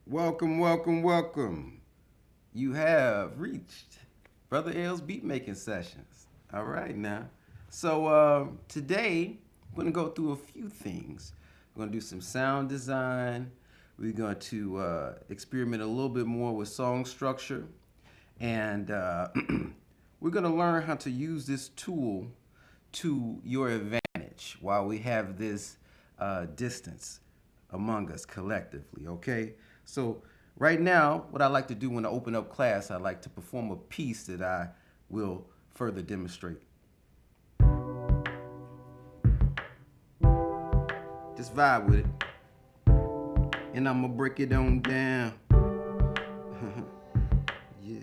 Welcome, welcome, welcome. You have reached Brother L's Beatmaking Sessions. All right, now. Today, we're going to go through a few things. We're going to do some sound design. We're going to experiment a little bit more with song structure. And we're going to learn how to use this tool to your advantage while we have this distance among us collectively, okay? So right now, what I like to do when I open up class, I like to perform a piece that I will further demonstrate. Just vibe with it. And I'm gonna break it on down. Yeah.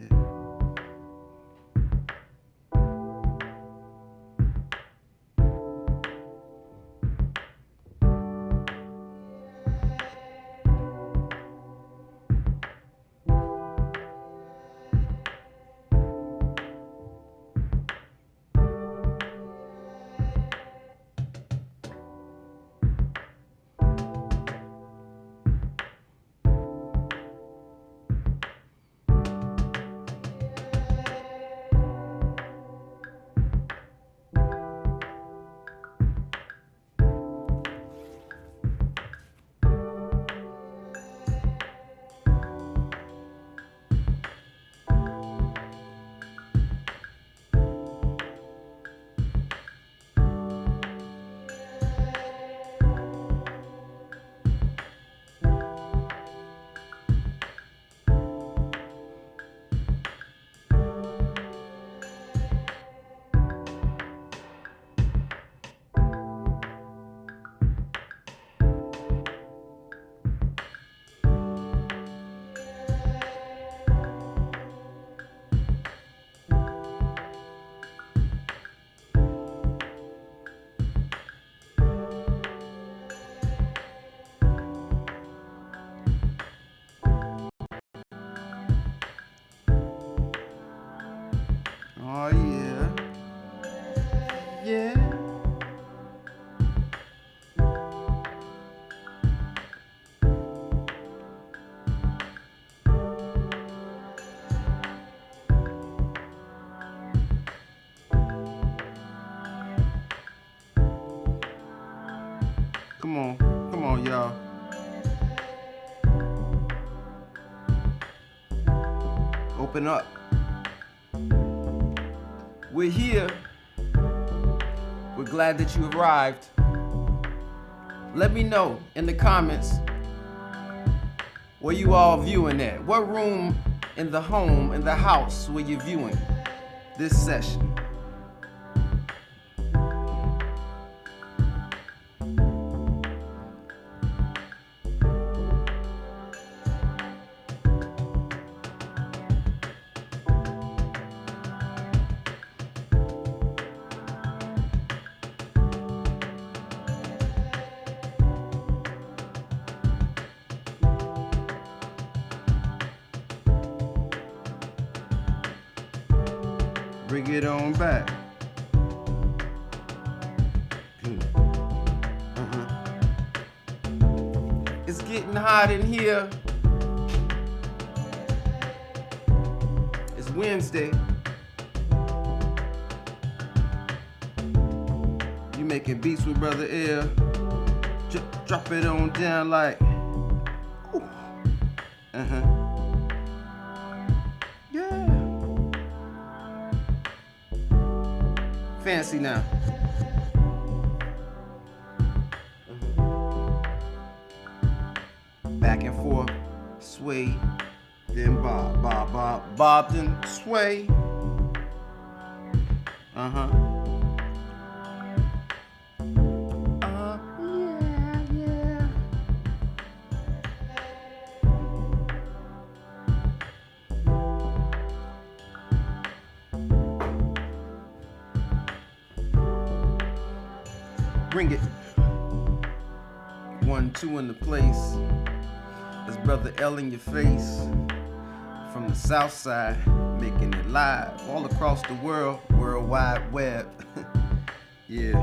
Oh yeah. Yeah. Come on. Come on, y'all. Open up. We're here. We're glad that you arrived. Let me know in the comments where you all viewing at. What room in the home, in the house, where you viewing this session? Bring it on back. It's getting hot in here. It's Wednesday. You making beats with Brother L. Drop it on down like. Ooh. Yeah. Fancy now. Back and forth, sway, then bob, bob, bob, bob, then sway. Yeah, yeah. Bring it. 1, 2 in the place. It's Brother L in your face. From the south side, making it live all across the world, World Wide Web. Yeah.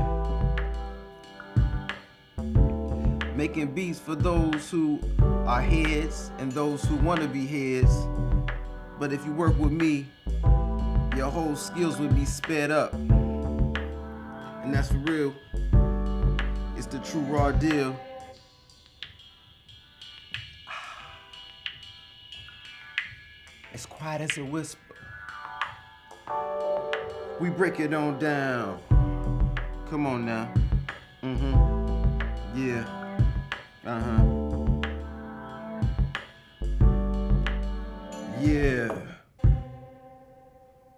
making beats for those who are heads and those who want to be heads. But if you work with me, your whole skills will be sped up. And that's for real. It's the true raw deal. As quiet as a whisper. We break it on down. Come on now. Yeah. Yeah.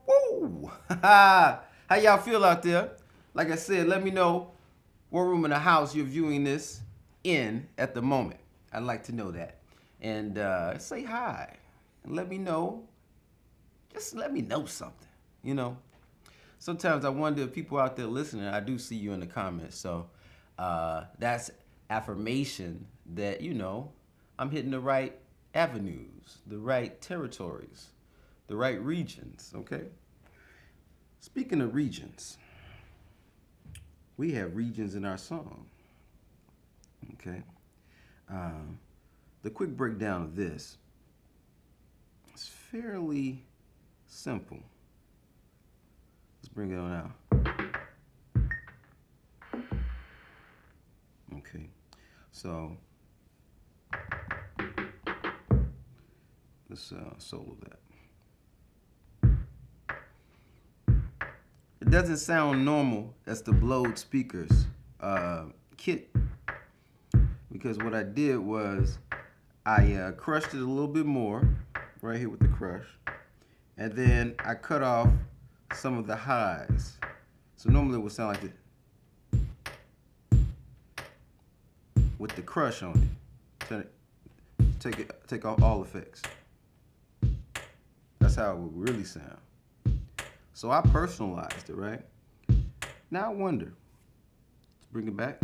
Woo! How y'all feel out there? Like I said, let me know what room in the house you're viewing this in at the moment. I'd like to know that. And say hi. And let me know. Just let me know something, you know. Sometimes I wonder if people out there listening, I do see you in the comments. So that's affirmation that, you know, I'm hitting the right avenues, the right territories, the right regions, okay? Speaking of regions, we have regions in our song, okay? The quick breakdown of this is fairly simple. Let's bring it on out. Okay, so let's solo that. It doesn't sound normal as the blowed speakers kit, because what I did was I crushed it a little bit more right here with the crush, and then I cut off some of the highs. So normally it would sound like this with the crush on it. Take off all effects. That's how it would really sound. So I personalized it, right? Now I wonder, let's bring it back.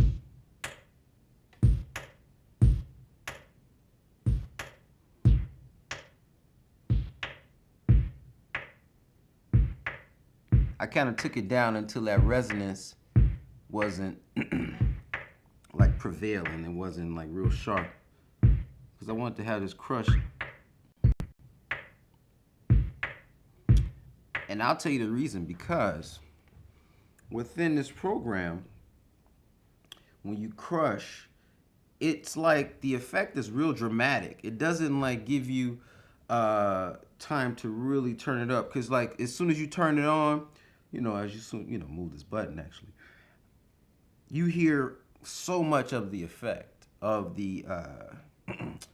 I kind of took it down until that resonance wasn't like prevailing. It wasn't like real sharp, because I wanted to have this crush. And I'll tell you the reason, because within this program, when you crush, it's like the effect is real dramatic. It doesn't like give you time to really turn it up, because like as soon as you turn it on, you know, as you move this button, actually, you hear so much of the effect of the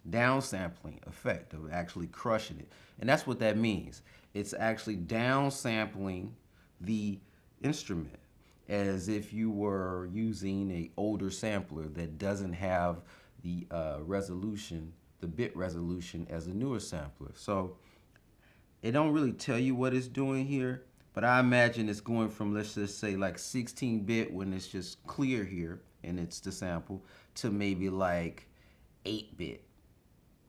downsampling effect of actually crushing it. And that's what that means. It's actually downsampling the instrument as if you were using an older sampler that doesn't have the resolution, the bit resolution as a newer sampler. So it don't really tell you what it's doing here, but I imagine it's going from, let's just say, like 16-bit when it's just clear here and it's the sample, to maybe like 8-bit,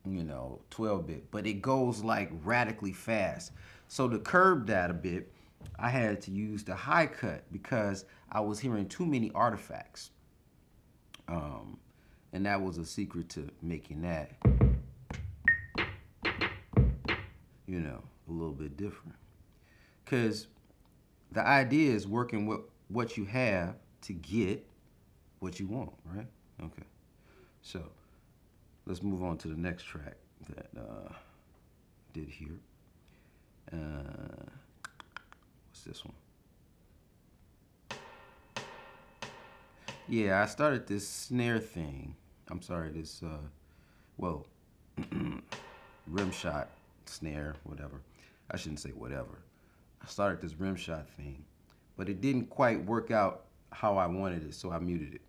you know, 12-bit. But it goes like radically fast. So to curb that a bit, I had to use the high cut because I was hearing too many artifacts. And that was a secret to making that, you know, a little bit different. Because the idea is working with what you have to get what you want, right? Okay. So let's move on to the next track that I did here. What's this one? Yeah, I started this snare thing. I'm sorry, this, well, rim shot snare, whatever. I shouldn't say whatever. I started this rim shot thing, but it didn't quite work out how I wanted it, so I muted it.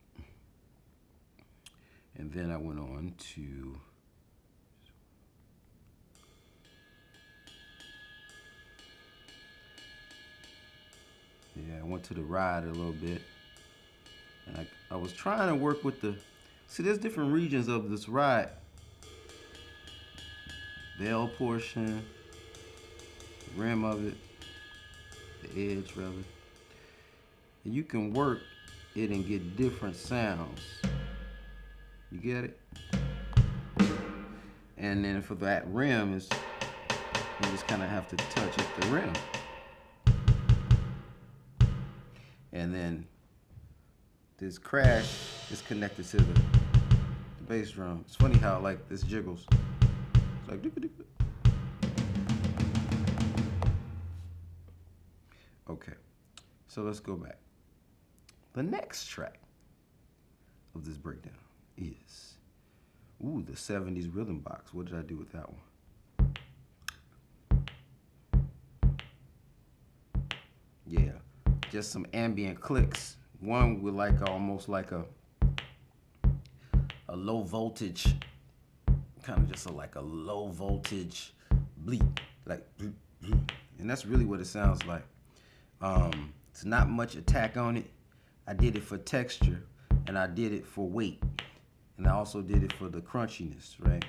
And then I went on to I went to the ride a little bit. And I was trying to work with the, see, there's different regions of this ride. The L portion, the rim of it, the edge rather. And you can work it and get different sounds You get it? And then for that rim, is you just kind of have to touch at the rim. And then this crash is connected to the bass drum. It's funny how like this jiggles. It's like doo-doo-doo. Okay, so let's go back. The next track of this breakdown is, the 70s rhythm box. What did I do with that one? Yeah, just some ambient clicks. One with like almost like a low voltage, kind of just like a low voltage bleep, like, and that's really what it sounds like. It's not much attack on it. I did it for texture, and I did it for weight, and I also did it for the crunchiness, right?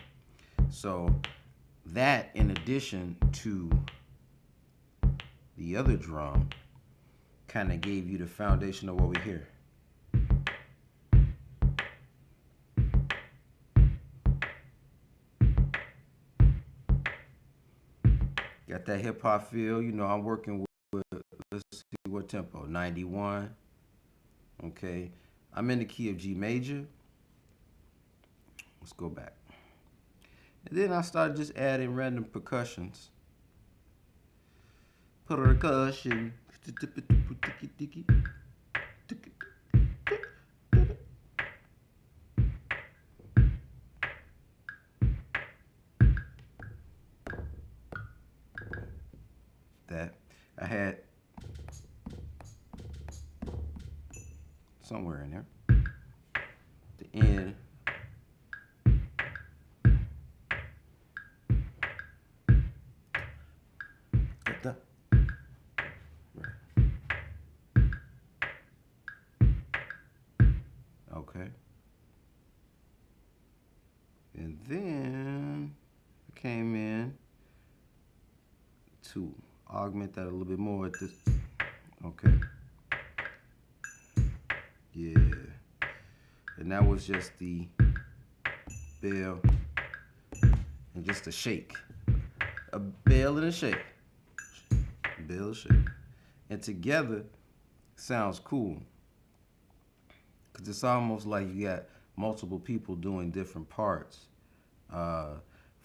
So that, in addition to the other drum, kind of gave you the foundation of what we hear. Got that hip hop feel. You know, I'm working with, let's see what tempo, 91. Okay, I'm in the key of G major. Let's go back. And then I started just adding random percussions. Percussion. That I had somewhere in there. The end. Okay. And then I came in to augment that a little bit more at this. Okay. Yeah. And that was just the bell and just a shake. A bell and a shake. Bell and shake. And together sounds cool. Because it's almost like you got multiple people doing different parts for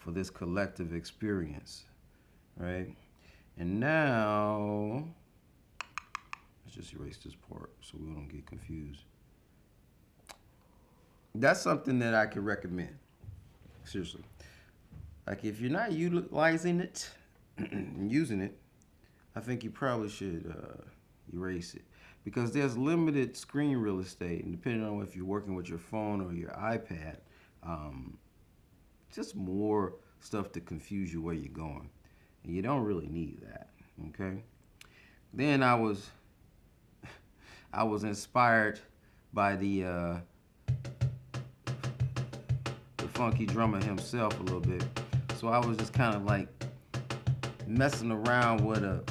this collective experience, right? And now, let's just erase this part so we don't get confused. That's something that I could recommend, seriously. Like if you're not utilizing it and using it, I think you probably should erase it. Because there's limited screen real estate, and depending on if you're working with your phone or your iPad, just more stuff to confuse you where you're going. And you don't really need that, okay? Then I was inspired by the funky drummer himself a little bit. So I was just kind of like messing around with a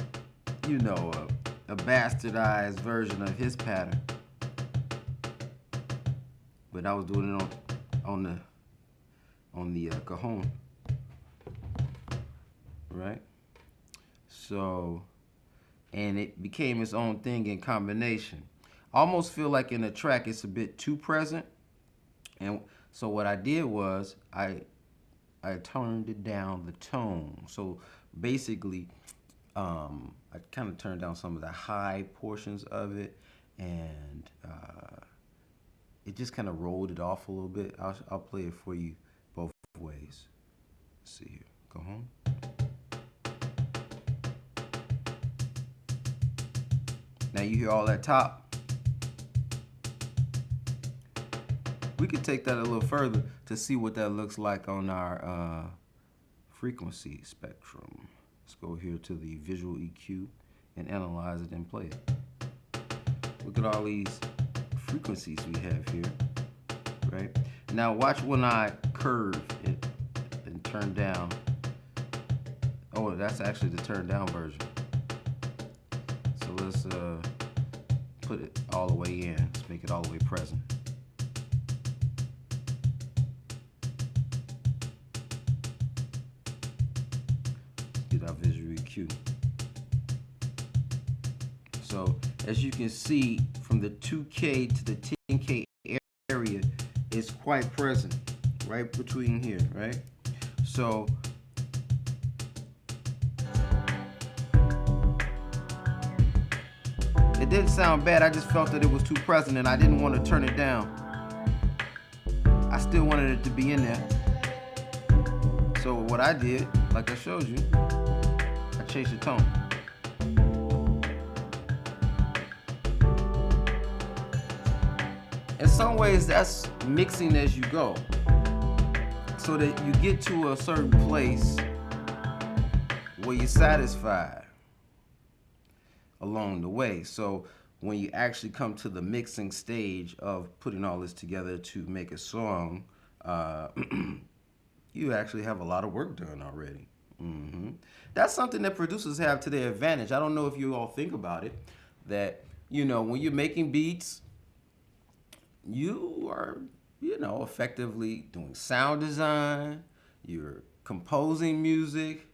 bastardized version of his pattern. But I was doing it on the cajon. Right? So, and it became its own thing in combination. I almost feel like in the track it's a bit too present. And so what I did was I turned it down the tone. So basically, I kind of turned down some of the high portions of it, and it just kind of rolled it off a little bit. I'll play it for you both ways. Let's see here. Go home. Now you hear all that top. We could take that a little further to see what that looks like on our frequency spectrum. Let's go here to the visual EQ and analyze it and play it. Look at all these frequencies we have here, right? Now watch when I curve it and turn down. Oh, that's actually the turn down version. So let's put it all the way in. Let's make it all the way present. get our visual cue. So as you can see, from the 2K to the 10K area is quite present, right between here, right? So it didn't sound bad. I just felt that it was too present and I didn't want to turn it down. I still wanted it to be in there. So what I did, like I showed you, I changed the tone. In some ways, that's mixing as you go, so that you get to a certain place where you're satisfied along the way. So when you actually come to the mixing stage of putting all this together to make a song, you actually have a lot of work done already. That's something that producers have to their advantage. I don't know if you all think about it, that, you know, when you're making beats, you are, you know, effectively doing sound design, you're composing music,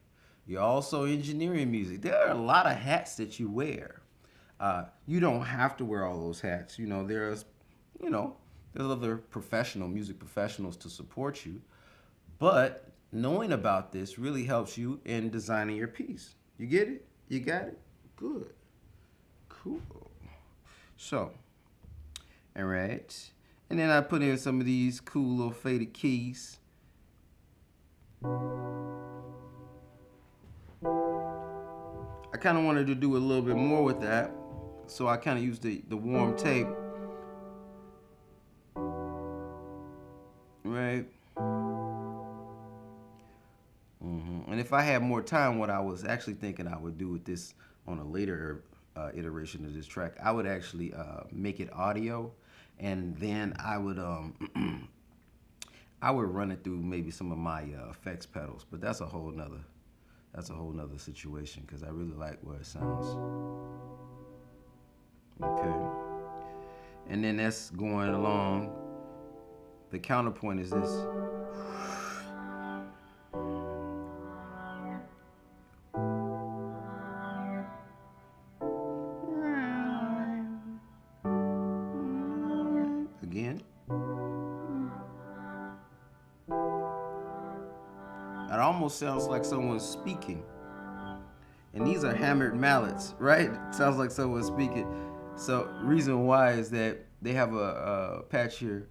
you're also engineering music. There are a lot of hats that you wear. You don't have to wear all those hats. You know, there's other professional music professionals to support you. But knowing about this really helps you in designing your piece. You get it? You got it? Good. Cool. So, all right. And then I put in some of these cool little faded keys. I kind of wanted to do a little bit more with that. So I kind of used the warm tape. Right? And if I had more time, what I was actually thinking I would do with this on a later iteration of this track, I would actually make it audio, and then I would I would run it through maybe some of my effects pedals. But that's a whole nother situation, because I really like where it sounds. Okay. And then that's going along. The counterpoint is this. Again. It almost sounds like someone's speaking. And these are hammered mallets, right? It sounds like someone's speaking. So reason why is that they have a patchier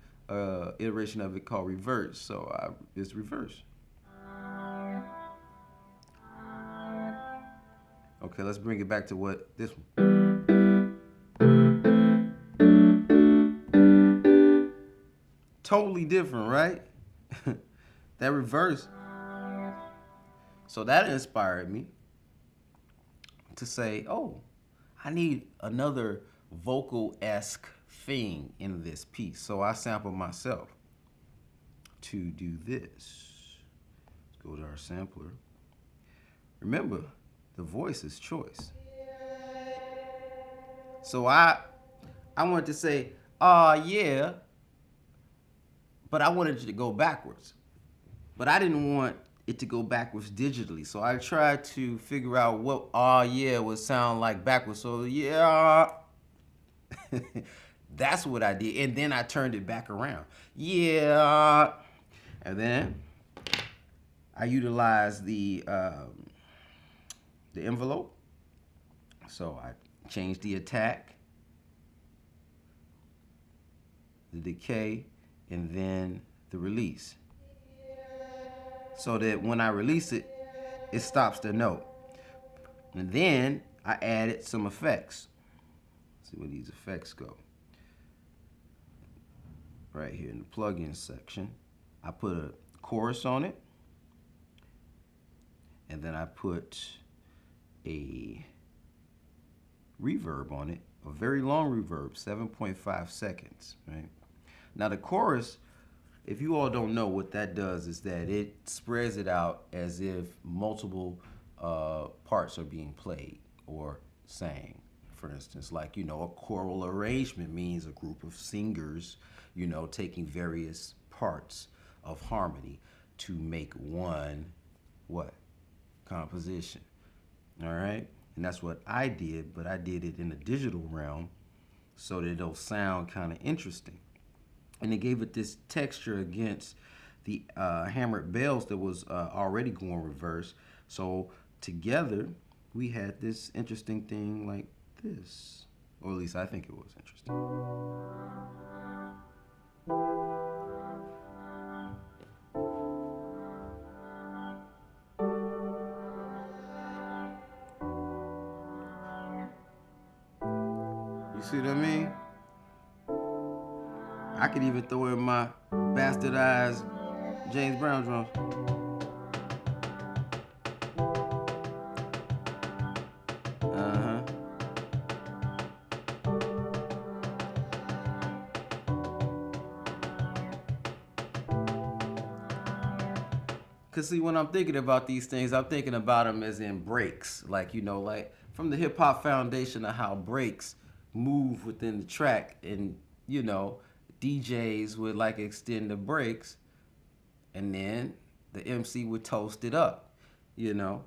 iteration of it called reverse. So it's reverse. Okay, let's bring it back to what this one. Totally different, right? That reverse. So that inspired me to say, oh, I need another vocal-esque thing in this piece. So I sampled myself to do this. Let's go to our sampler. Remember, the voice is choice. So I wanted to say, yeah, but I wanted it to go backwards. But I didn't want it to go backwards digitally. So I tried to figure out what yeah would sound like backwards. So yeah, that's what I did. And then I turned it back around. Yeah. And then I utilized the envelope. So I changed the attack, the decay, and then the release. So that when I release it, it stops the note. And then I added some effects. Let's see where these effects go. Right here in the plugin section, I put a chorus on it. And then I put a reverb on it, a very long reverb, 7.5 seconds, right? Now the chorus, if you all don't know, what that does is that it spreads it out as if multiple parts are being played or sang. For instance, like, you know, a choral arrangement means a group of singers, you know, taking various parts of harmony to make one, what? composition. All right, and that's what I did, but I did it in the digital realm so that it'll sound kind of interesting. And it gave it this texture against the hammered bells that was already going reverse. So together, we had this interesting thing like this, or at least I think it was interesting. You see what I mean? I could even throw in my bastardized James Brown drums. Uh-huh. Cause see, when I'm thinking about these things, I'm thinking about them as in breaks. Like, you know, like from the hip hop foundation of how breaks move within the track, and you know, DJs would like extend the breaks, and then the MC would toast it up, you know.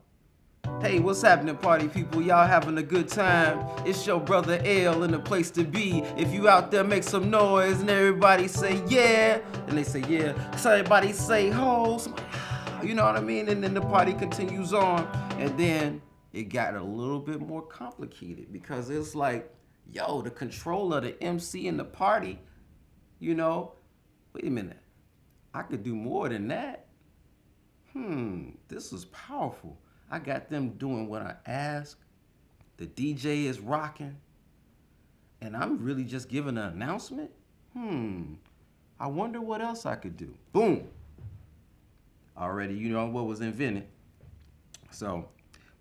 Hey, what's happening, party people? Y'all having a good time? It's your brother L in the place to be. If you out there, make some noise, and everybody say yeah, and they say yeah. So everybody say ho, somebody, you know what I mean? And then the party continues on, and then it got a little bit more complicated because it's like, yo, the control of the MC in the party, you know, wait a minute, I could do more than that. This is powerful. I got them doing what I asked. The DJ is rocking. And I'm really just giving an announcement? I wonder what else I could do. Boom. Already, you know what was invented. So,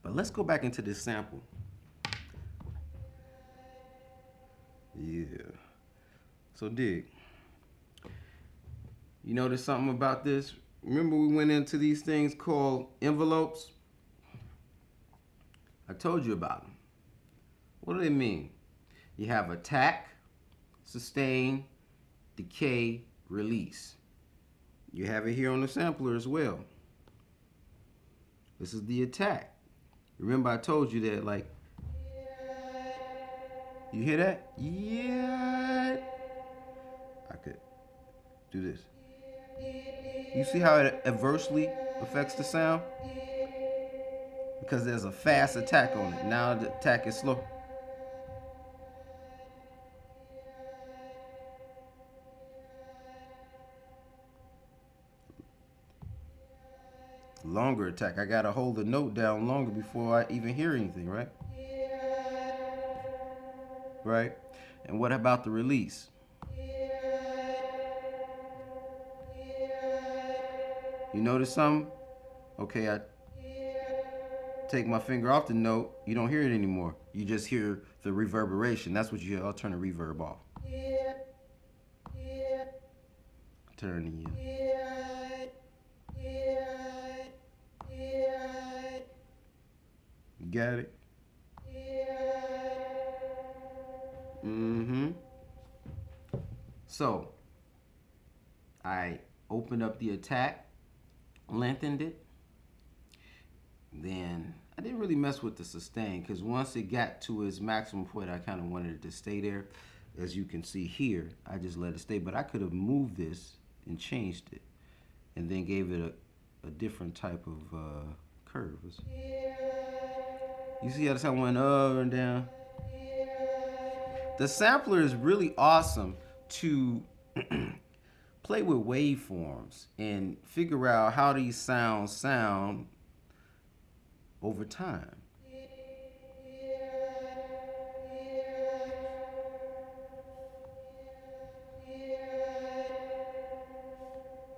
but let's go back into this sample. Yeah. So dig. You notice something about this? Remember we went into these things called envelopes? I told you about them. What do they mean? You have attack, sustain, decay, release. You have it here on the sampler as well. This is the attack. Remember I told you that, like, you hear that? Yeah. I could do this. You see how it adversely affects the sound? Because there's a fast attack on it. Now the attack is slow. Longer attack. I gotta hold the note down longer before I even hear anything, right? Right? And what about the release? You notice something? Okay, I take my finger off the note, you don't hear it anymore. You just hear the reverberation. That's what you hear. I'll turn the reverb off. Turn it in. You got it? So, I opened up the attack, lengthened it. Then I didn't really mess with the sustain because once it got to its maximum point, I kind of wanted it to stay there. As you can see here, I just let it stay. But I could have moved this and changed it and then gave it a different type of curves. You see how the sound went up and down? The sampler is really awesome to play with waveforms and figure out how these sounds sound over time.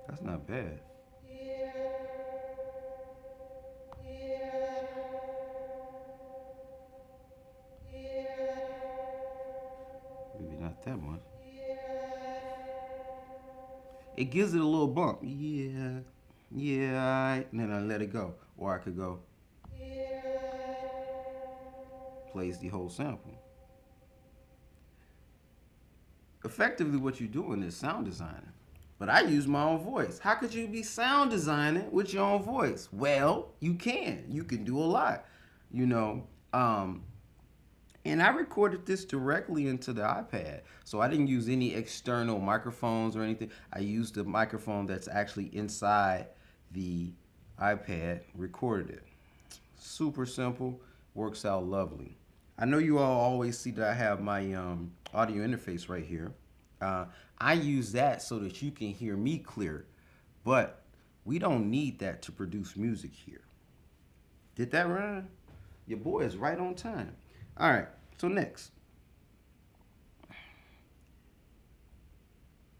That's not bad. Maybe not that much. It gives it a little bump. Yeah, yeah, and then I let it go. Or I could go. Plays the whole sample. Effectively, what you're doing is sound designing. but I use my own voice. How could you be sound designing with your own voice? Well, you can. You can do a lot, you know. And I recorded this directly into the iPad. So I didn't use any external microphones or anything. I used the microphone that's actually inside the iPad, recorded it. Super simple, works out lovely. I know you all always see that I have my audio interface right here. I use that so that you can hear me clear, but we don't need that to produce music here. Did that rhyme? Your boy is right on time. All right, so next.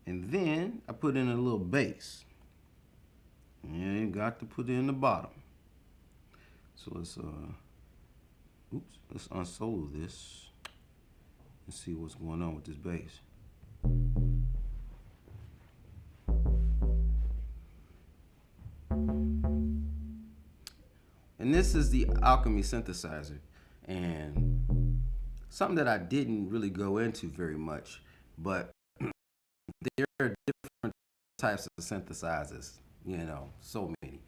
And then I put in a little bass. And got to put it in the bottom. So let's let's unsolo this and see what's going on with this bass. And this is the Alchemy synthesizer, and something that I didn't really go into very much, but there are different types of synthesizers, you know, so many.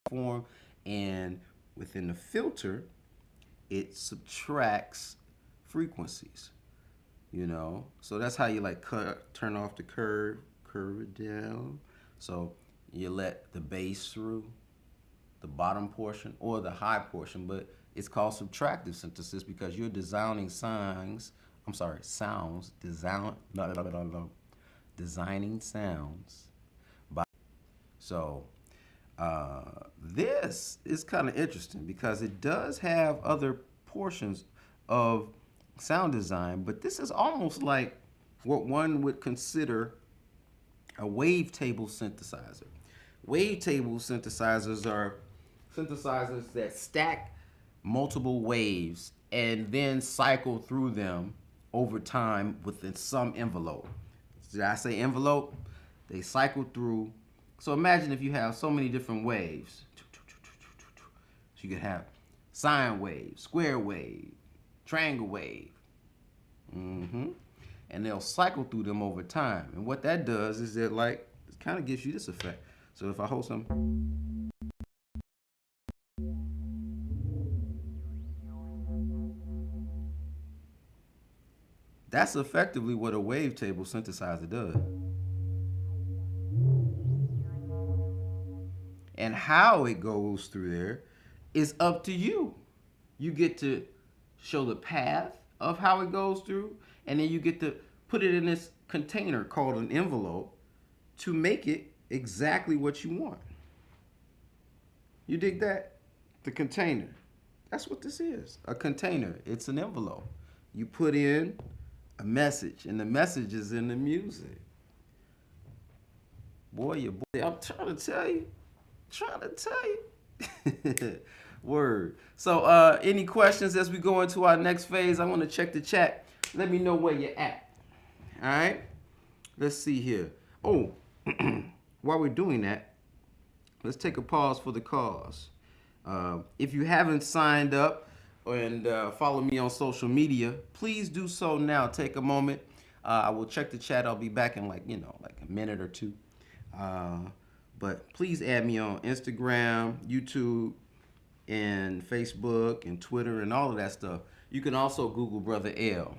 Form, and within the filter, it subtracts frequencies, you know. So that's how you like turn off the curve it down. So you let the bass through the bottom portion or the high portion, but it's called subtractive synthesis because you're designing sounds, designing sounds by. So this is kind of interesting because it does have other portions of sound design, but this is almost like what one would consider a wavetable synthesizer. Wavetable synthesizers are synthesizers that stack multiple waves and then cycle through them over time within some envelope. Did I say envelope? They cycle through. So imagine if you have so many different waves. So you could have sine wave, square wave, triangle wave. And they'll cycle through them over time. And what that does is that like, it kind of gives you this effect. So if I hold some, that's effectively what a wavetable synthesizer does. And how it goes through there is up to you. You get to show the path of how it goes through, and then you get to put it in this container called an envelope to make it exactly what you want. You dig that? The container. That's what this is. A container. It's an envelope. You put in a message, and the message is in the music. Boy, your boy, I'm trying to tell you. Word. So any questions as we go into our next phase? I want to check the chat. Let me know where you're at. All right. Let's see here. Oh, while we're doing that, let's take a pause for the cause. If you haven't signed up and follow me on social media, please do so now. Take a moment. I will check the chat. I'll be back in like a minute or two. But please add me on Instagram, YouTube, and Facebook, and Twitter, and all of that stuff. You can also Google Brother L.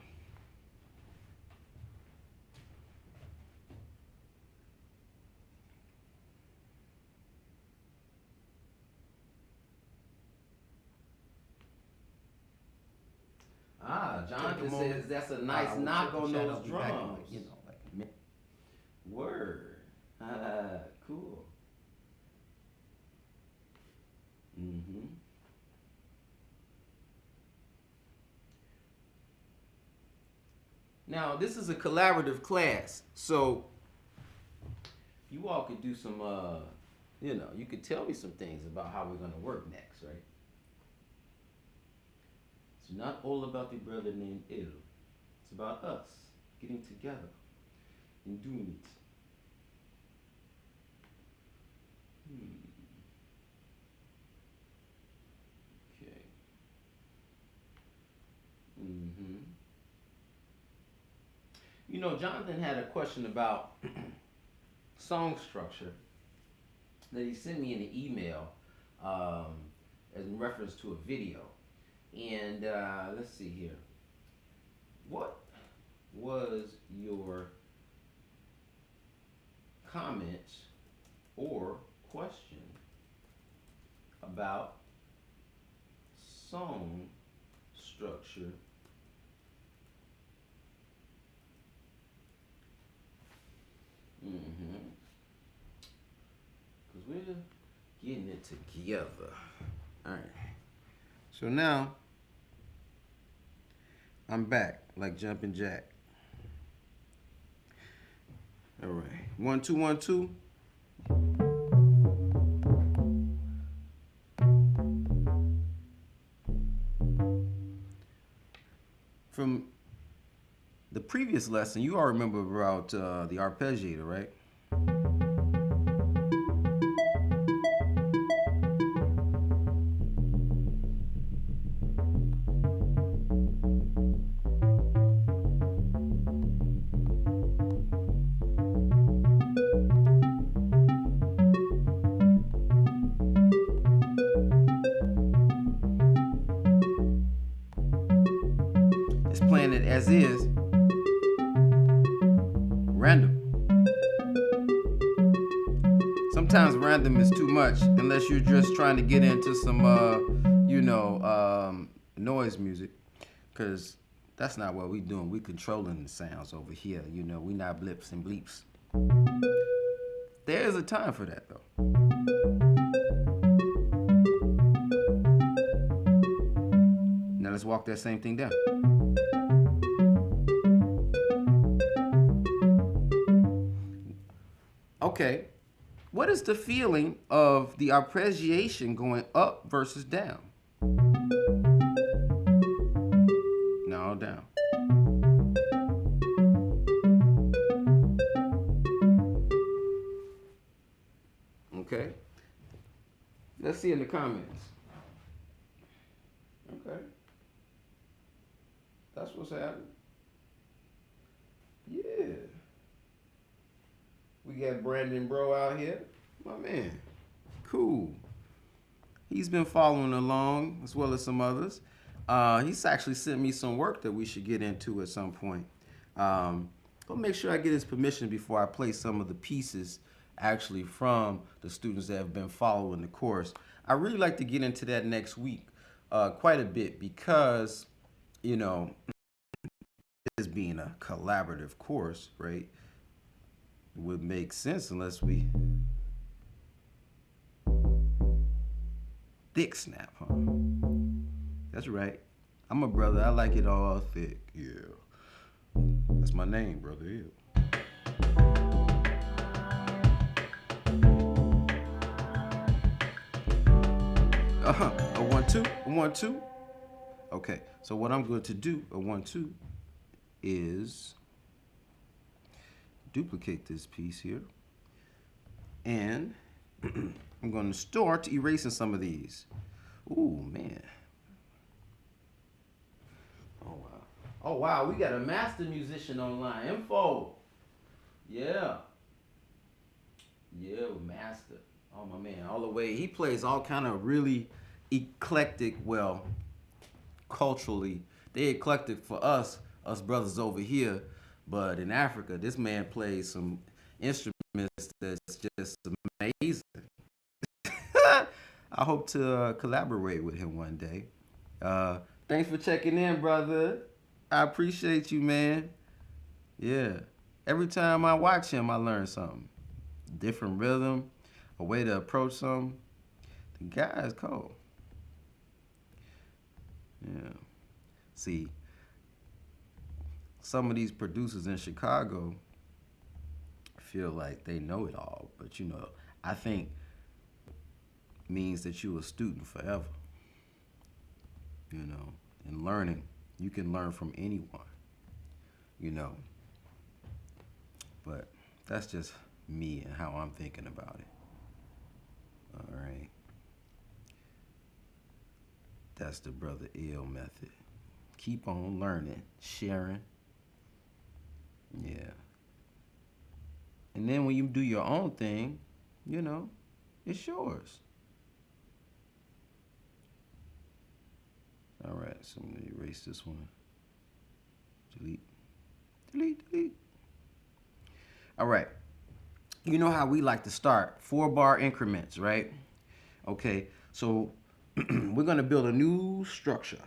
Jonathan says that's a nice knock on those drums. Like a minute. Word. Cool. Now, this is a collaborative class, so you all could do some, you could tell me some things about how we're going to work next, right? It's not all about the brother named Il. It's about us getting together and doing it. You know, Jonathan had a question about song structure that he sent me in an email um, in reference to a video. And let's see here. What was your comment or question about song structure? Mm-hmm. Because we're getting it together. All right. So now I'm back like jumping jack. All right. 1 2 1 2. From the previous lesson, you all remember about the arpeggiator, right? It's playing it as is, random. Sometimes random is too much unless you're just trying to get into some, noise music, because that's not what we doing. We controlling the sounds over here. You know, we not blips and bleeps. There is a time for that though. Now let's walk that same thing down. Okay, what is the feeling of the arpeggiation going up versus down? No, down. Okay, let's see in the comments. Okay, that's what's happening. Yeah. We got Brandon Bro out here. My man. Cool. He's been following along as well as some others. He's actually sent me some work that we should get into at some point. But make sure I get his permission before I play some of the pieces actually from the students that have been following the course. I really like to get into that next week quite a bit because, you know, this being a collaborative course, right? It would make sense unless we thick snap, huh? That's right. I'm a brother. I like it all thick. Yeah. That's my name, brother. Yeah. A 1 2, a 1 2. Okay. So what I'm going to do, a 1 2, is duplicate this piece here, and I'm going to start erasing some of these. Ooh, man. Oh, wow. Oh, wow. We got a master musician online. Info. Yeah. Yeah, master. Oh, my man. All the way. He plays all kind of really eclectic, well, culturally. They eclectic for us brothers over here. But in Africa, this man plays some instruments that's just amazing. I hope to collaborate with him one day. Thanks for checking in, brother. I appreciate you, man. Yeah. Every time I watch him, I learn something. Different rhythm, a way to approach something. The guy is cold. Yeah. See, some of these producers in Chicago feel like they know it all, but you know, I think means that you're a student forever. You know, and learning, you can learn from anyone. You know, but that's just me and how I'm thinking about it. All right, that's the Brother Ill method. Keep on learning, sharing, Yeah. And then when you do your own thing, you know, it's yours. All right, so I'm gonna erase this one. Delete, delete, delete. All right. You know how we like to start 4-bar increments, right? Okay, so we're gonna build a new structure.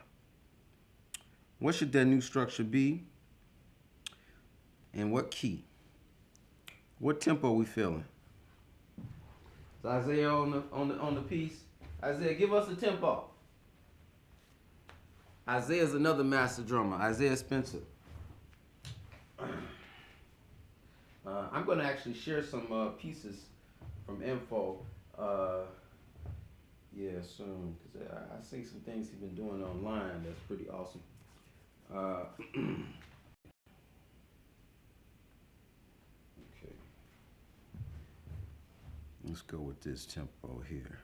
What should that new structure be? And what key? What tempo are we feeling? Is Isaiah on the piece? Isaiah, give us a tempo. Isaiah's another master drummer, Isaiah Spencer. I'm going to actually share some pieces from info. Yeah, soon, because I see some things he's been doing online that's pretty awesome. Okay, let's go with this tempo here.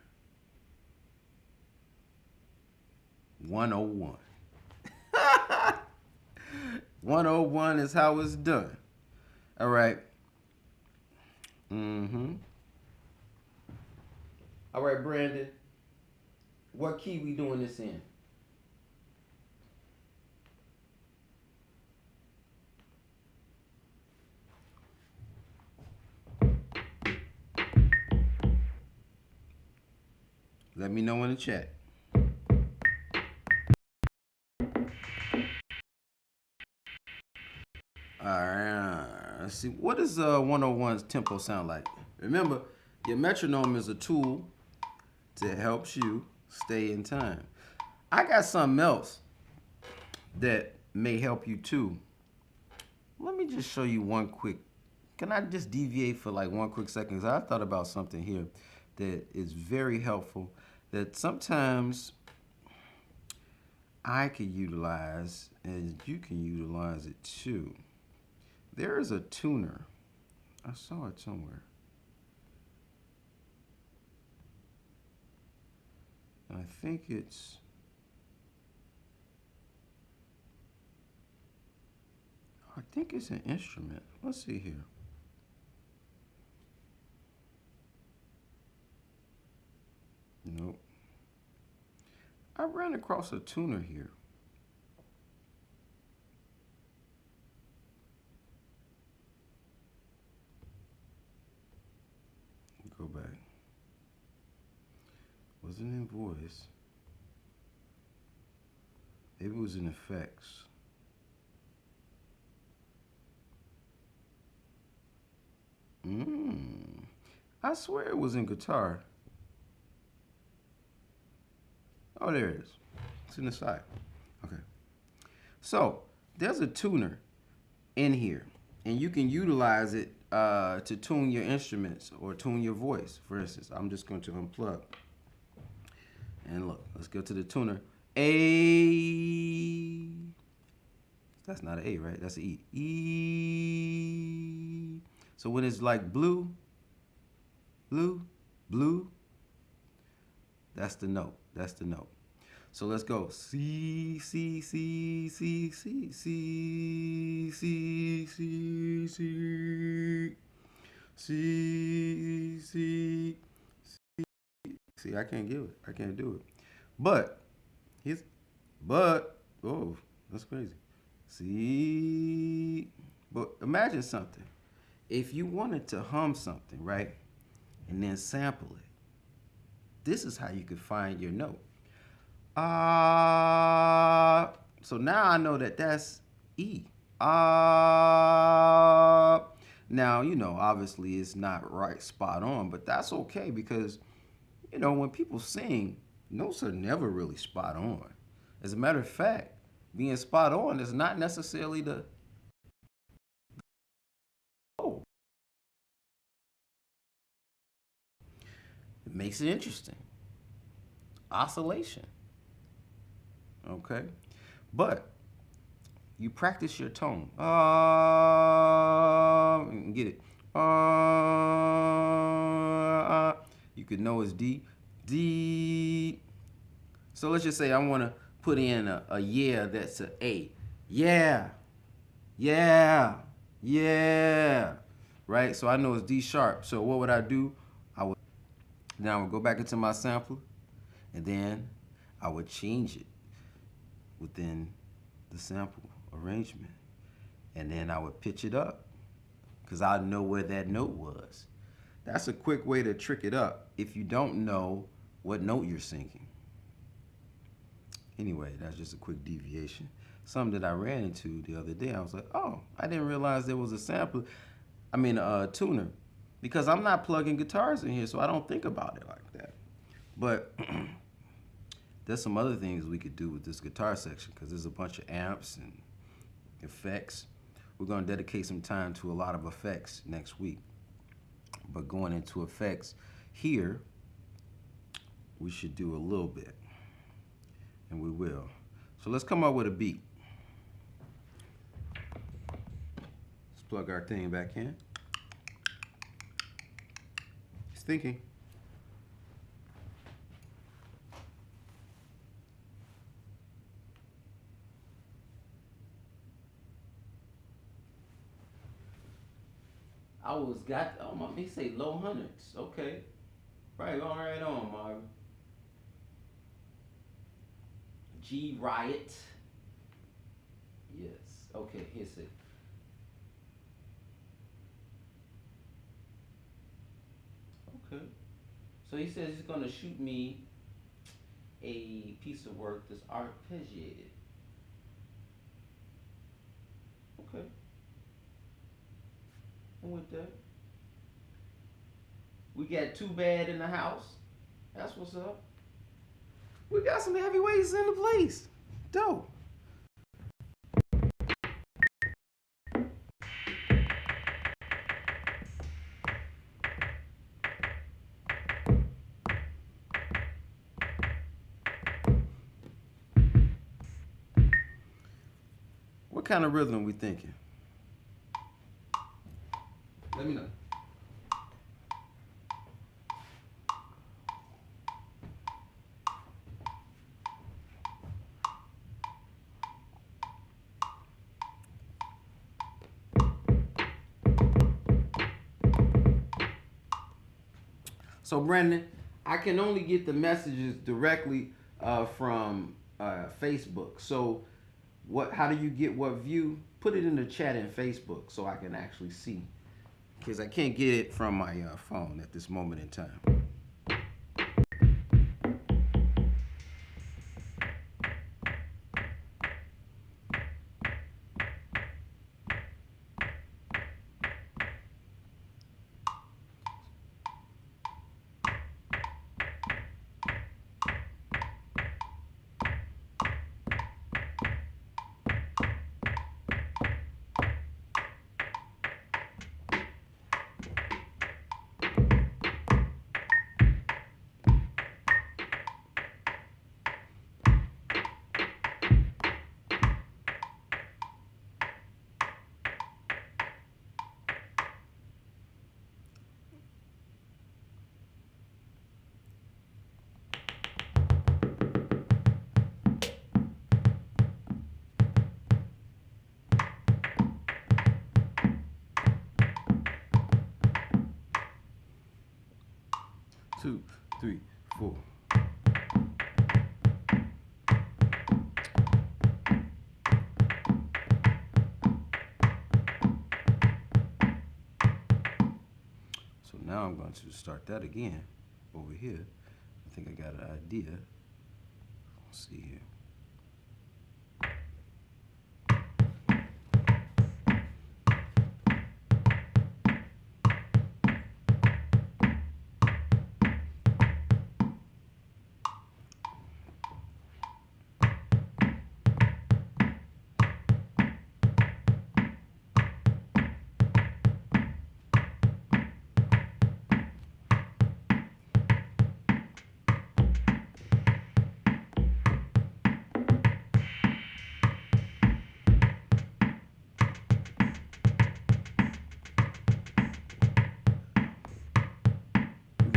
101. 101 is how it's done. All right. All right, Brandon. What key we doing this in? Let me know in the chat. All right. Let's see. What does 101's tempo sound like? Remember, your metronome is a tool that helps you stay in time. I got something else that may help you too. Let me just show you one quick. Can I just deviate for like one quick second? 'Cause I thought about something here that is very helpful that sometimes I could utilize and you can utilize it too. There is a tuner. I saw it somewhere. And I think it's an instrument. Let's see here. Nope. I ran across a tuner here. Go back. Wasn't in voice. Maybe it was in effects. I swear it was in guitar. Oh, there it is. It's in the side. Okay. So there's a tuner in here, and you can utilize it to tune your instruments or tune your voice. For instance, I'm just going to unplug. And look, let's go to the tuner. A. That's not an A, right? That's an E. E. So when it's like blue, blue, blue, that's the note. That's the note. So let's go. C, C, C, C, C, C, C, C, C, C, C. See, I can't give it. I can't do it. But oh, that's crazy. See, but imagine something. If you wanted to hum something, right, and then sample it, this is how you could find your note. So now I know that that's E. Now, obviously it's not right spot on, but that's okay because, when people sing, notes are never really spot on. As a matter of fact, being spot on is not necessarily the goal. It makes it interesting. Oscillation. Okay? But you practice your tone. Get it. You could know it's D. D. So let's just say I want to put in a yeah that's a A. Yeah. Yeah. Yeah. Right? So I know it's D sharp. So what would I do? Then I would go back into my sampler, and then I would change it within the sample arrangement. And then I would pitch it up because I know where that note was. That's a quick way to trick it up if you don't know what note you're singing. Anyway, that's just a quick deviation. Something that I ran into the other day. I was like, oh, I didn't realize there was a sampler, a tuner, because I'm not plugging guitars in here, so I don't think about it like that. But there's some other things we could do with this guitar section because there's a bunch of amps and effects. We're going to dedicate some time to a lot of effects next week. But going into effects here, we should do a little bit. And we will. So let's come up with a beat. Let's plug our thing back in. It's thinking. He say low hundreds. Okay. Right on, Marvin. G Riot. Yes. Okay, here's it. Okay. So he says he's gonna shoot me a piece of work that's arpeggiated. Okay. I'm with that. We got Too Bad in the house. That's what's up. We got some heavyweights in the place. Dope. What kind of rhythm we thinking? Let me know. So Brandon, I can only get the messages directly from Facebook. So how do you get what view? Put it in the chat in Facebook so I can actually see. Because I can't get it from my phone at this moment in time. 2, 3, 4. So now I'm going to start that again over here. I think I got an idea. Let's see here.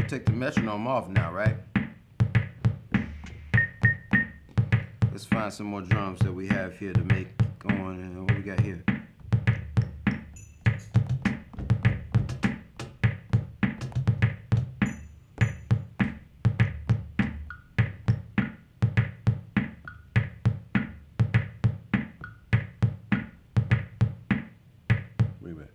Take the metronome off now, right? Let's find some more drums that we have here to make going. And what we got here? Wait a minute.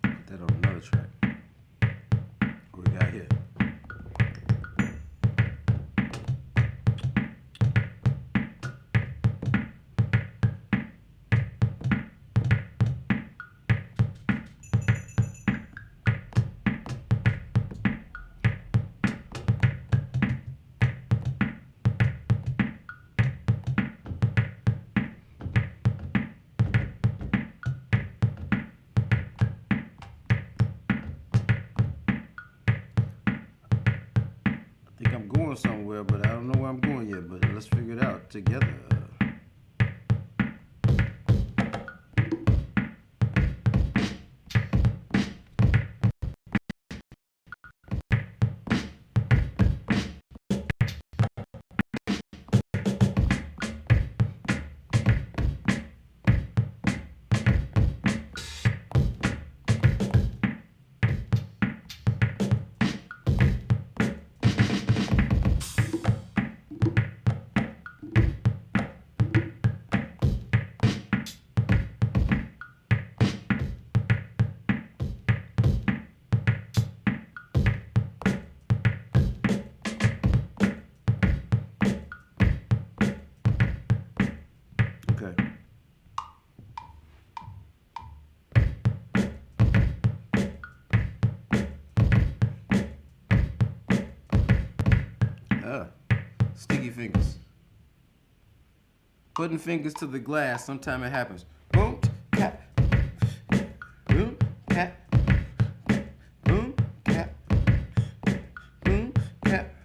Put that on another track. What we got here? I think I'm going somewhere, but I don't know where I'm going yet. But let's figure it out together. Okay. Sticky fingers. Putting fingers to the glass, sometimes it happens. Boom, tap. Boom, tap. Boom, tap. Boom, tap.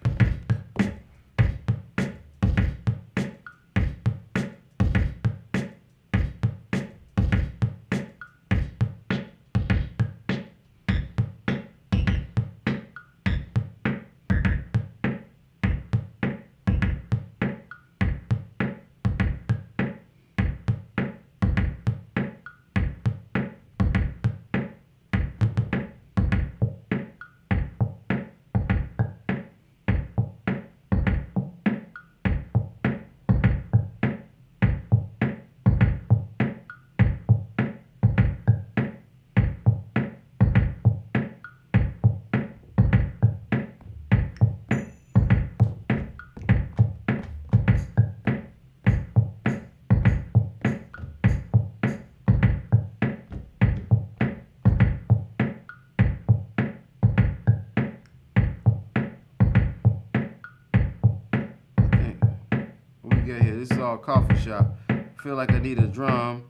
Get here. This is all coffee shop. I feel like I need a drum.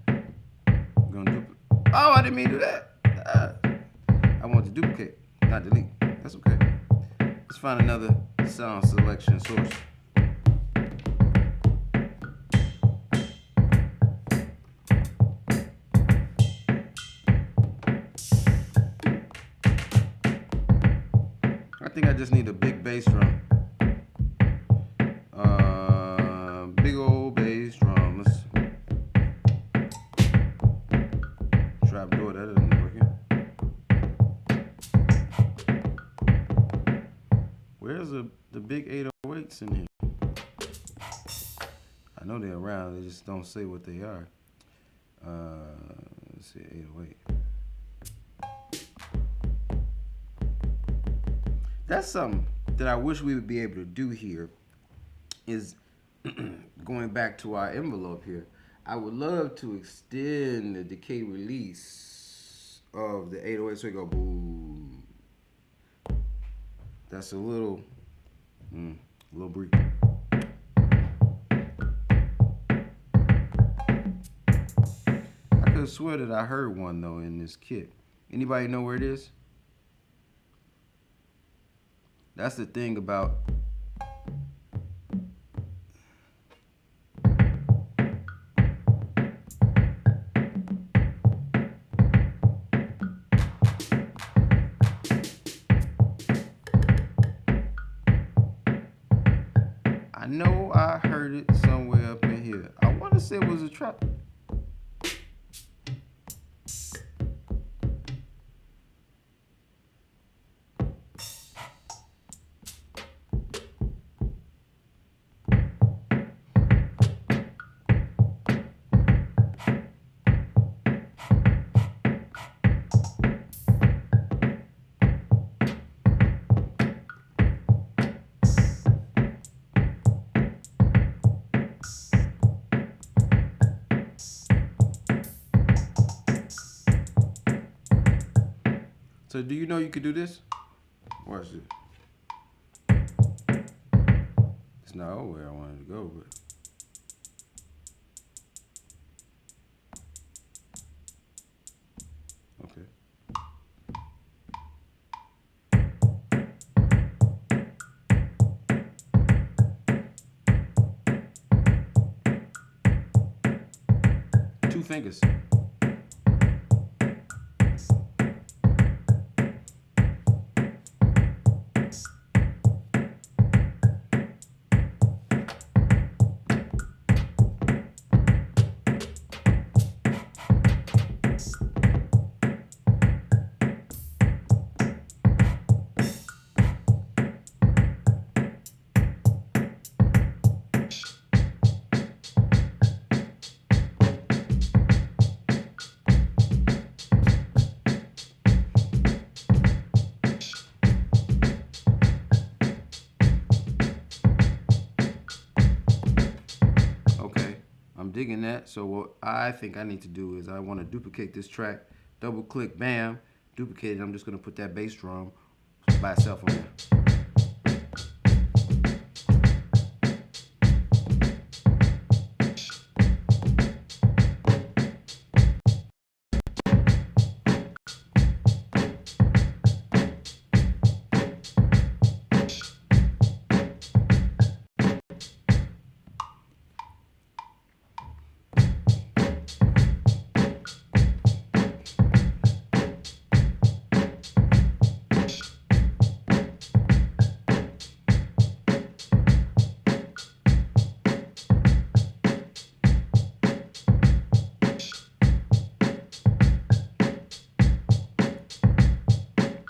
Gonna duplicate. Oh, I didn't mean to do that. I want to duplicate, not delete. That's okay. Let's find another sound selection source. I think I just need a big bass drum. Big old bass drum. Let's trap door. That isn't working. Where's the big 808s in here? I know they're around. They just don't say what they are. Let's see, 808. That's something that I wish we would be able to do here. Is going back to our envelope here, I would love to extend the decay release of the 808 so we go boom. That's a little brief. I could swear that I heard one though in this kit. Anybody know where it is? That's the thing about I know I heard it somewhere up in here. I I said it was a trap. So do you know you could do this? Watch it. It's not where I wanted to go, but okay. Two fingers. Digging that. So what I think I need to do is I want to duplicate this track, double click, bam, duplicate it. I'm just going to put that bass drum by itself on there.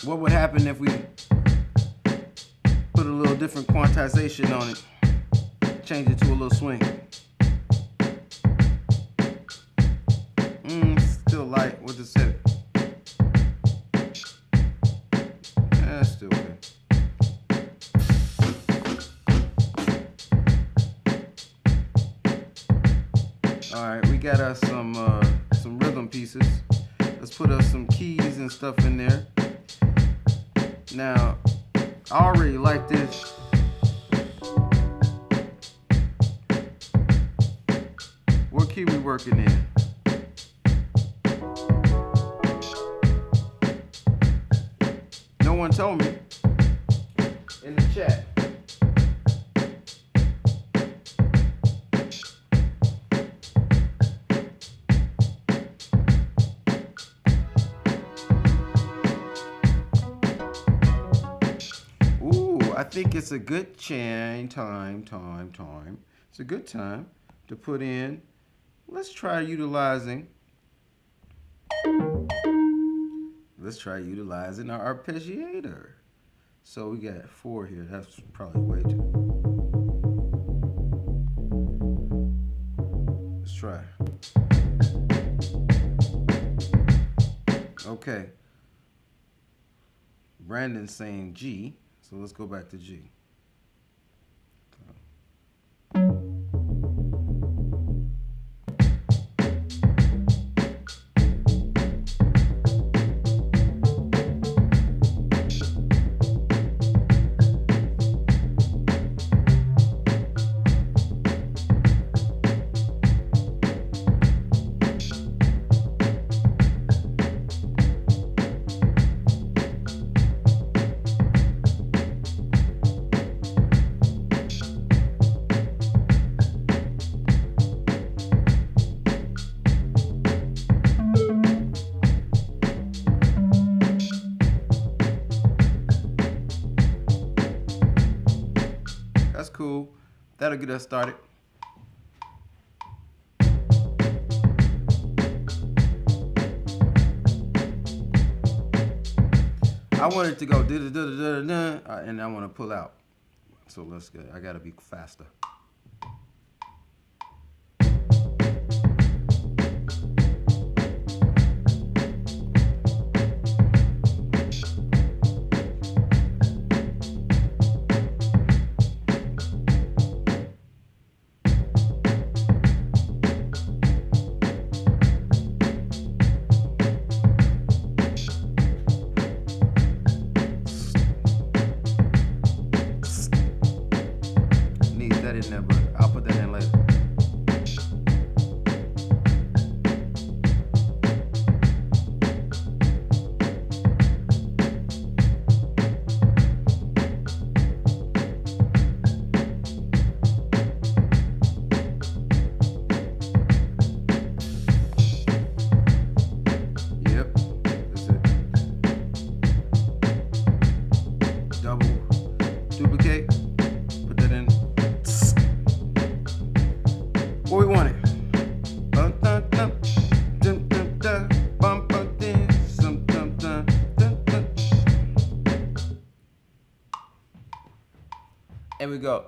What would happen if we put a little different quantization on it? Change it to a little swing. Still light. What does it say? Still okay. All right, we got us some rhythm pieces. Let's put us some keys and stuff in there. Now, I already like this. What key we working in? No one told me in the chat. I think it's a good time. It's a good time to put in. Let's try utilizing our arpeggiator. So we got 4 here. That's probably way too. Let's try. Okay. Brandon's saying G. So let's go back to G. That's cool. That'll get us started. I want it to go da da da da da, and I want to pull out. So let's go. I gotta be faster. In there, but I'll put that in later. Yep, that's it. Double duplicate, put that in. Where we want it. And we go.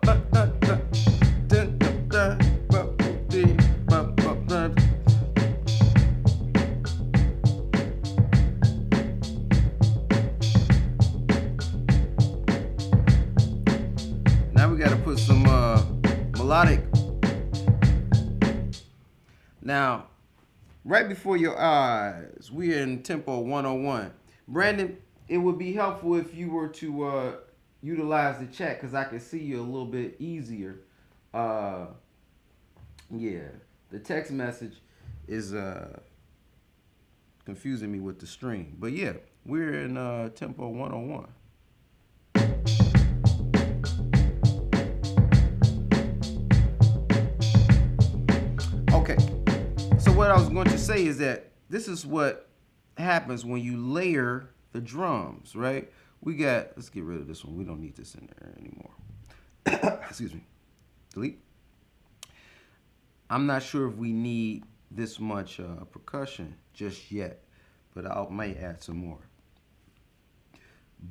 Now we got to put some melodic. Now, right before your eyes, we're in tempo 101. Brandon, it would be helpful if you were to utilize the chat because I can see you a little bit easier. Yeah, the text message is confusing me with the stream. But yeah, we're in tempo 101. Okay. So what I was going to say is that this is what happens when you layer the drums, right? Let's get rid of this one. We don't need this in there anymore. Excuse me. Delete. I'm not sure if we need this much percussion just yet, but I might add some more.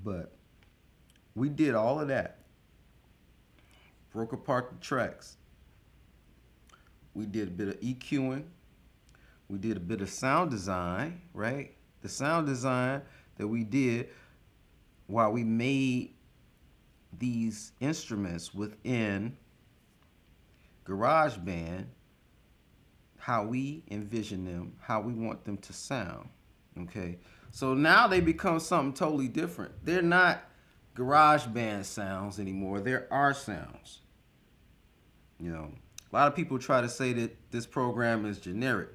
But we did all of that. Broke apart the tracks. We did a bit of EQing. We did a bit of sound design, right? The sound design that we did while we made these instruments within GarageBand, how we envision them, how we want them to sound, okay? So now they become something totally different. They're not GarageBand sounds anymore. They're our sounds. You know, a lot of people try to say that this program is generic.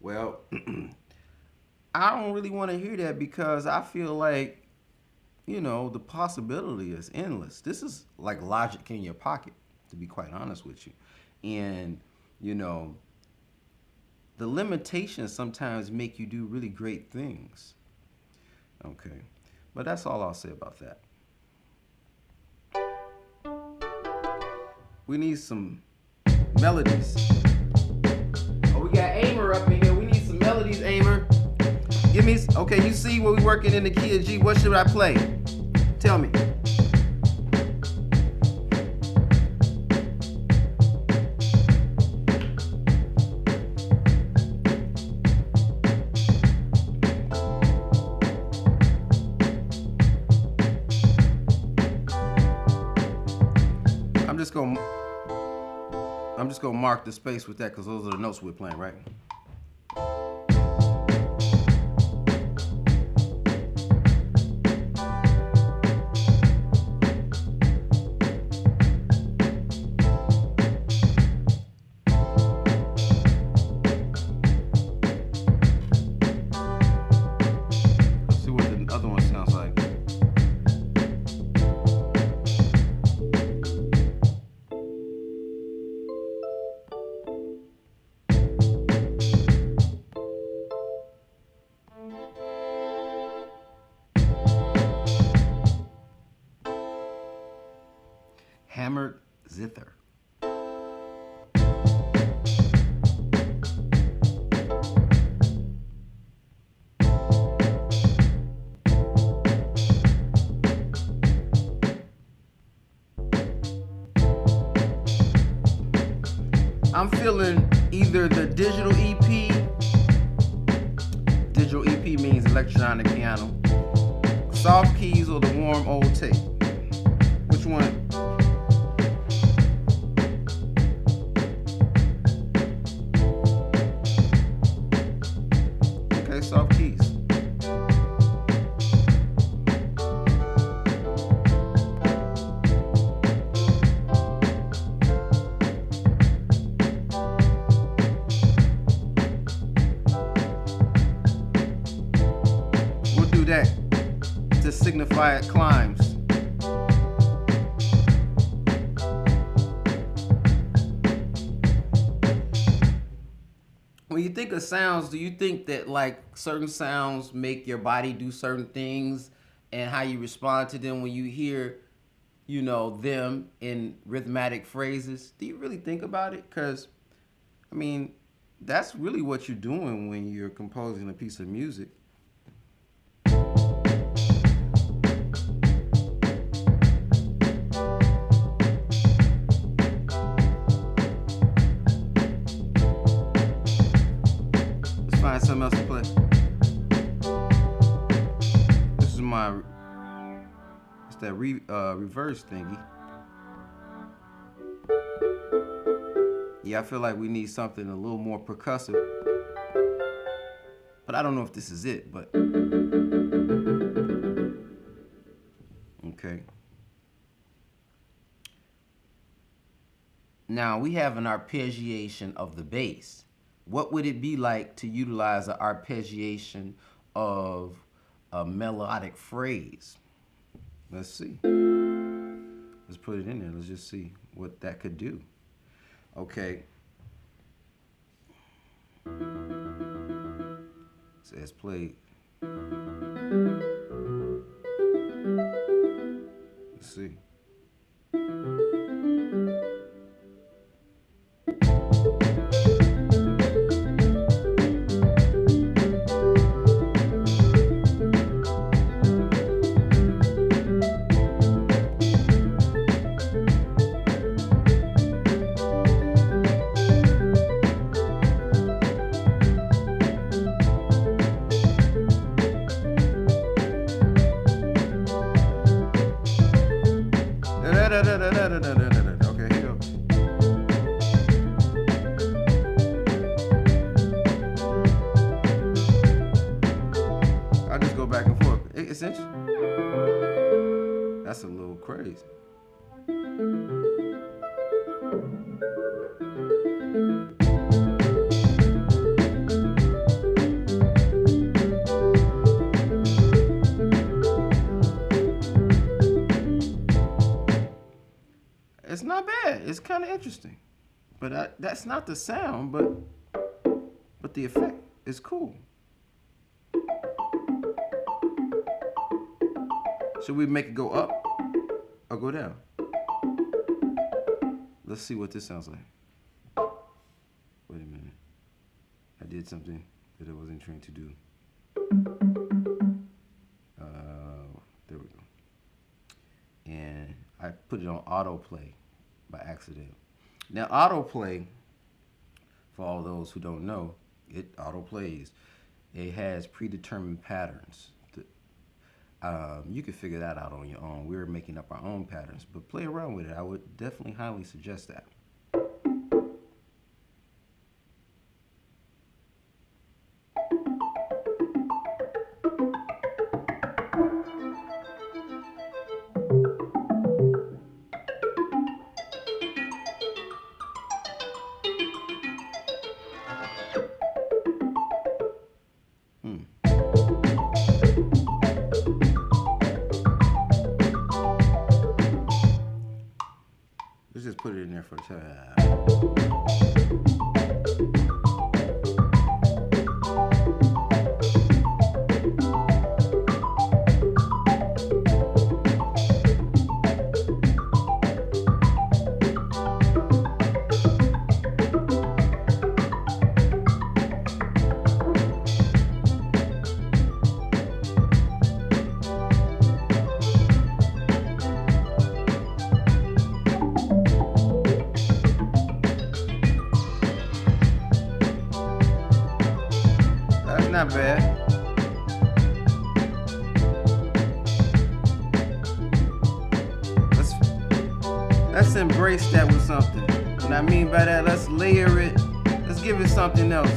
Well, I don't really want to hear that because I feel like, you know, the possibility is endless. This is like Logic in your pocket, to be quite honest with you. And, you know, the limitations sometimes make you do really great things. Okay, but that's all I'll say about that. We need some melodies. Oh, we got Aimer up in here. We need some melodies, Aimer. Give me, okay, you see what we're working in the key of G. What should I play? Tell me. I'm just gonna mark the space with that because those are the notes we're playing, right? Let's see what the other one sounds like. I'm feeling either the digital EP. Digital EP means electronic piano. Soft keys or the warm old tape. Which one? Okay, soft keys. We'll do that to signify it climbs. When you think of sounds, do you think that like certain sounds make your body do certain things and how you respond to them when you hear, you know, them in rhythmic phrases? Do you really think about it? Because, I mean, that's really what you're doing when you're composing a piece of music. Find something else to play. This is my, it's that reverse thingy. Yeah, I feel like we need something a little more percussive. But I don't know if this is it, but. Okay. Now we have an arpeggiation of the bass. What would it be like to utilize an arpeggiation of a melodic phrase? Let's see. Let's put it in there. Let's just see what that could do. Okay. So let's play. Let's see. Okay, here you go. I just go back and forth. It's interesting. That's a little crazy. It's not bad. It's kind of interesting, but that's not the sound. But the effect is cool. Should we make it go up or go down? Let's see what this sounds like. Wait a minute. I did something that I wasn't trained to do. There we go. And I put it on autoplay by accident. Now autoplay, for all those who don't know, it autoplays. It has predetermined patterns. You can figure that out on your own. We're making up our own patterns, but play around with it. I would definitely highly suggest that. Let's just put it in there for the time. not bad. Let's embrace that with something. What I mean by that, let's layer it. Let's give it something else.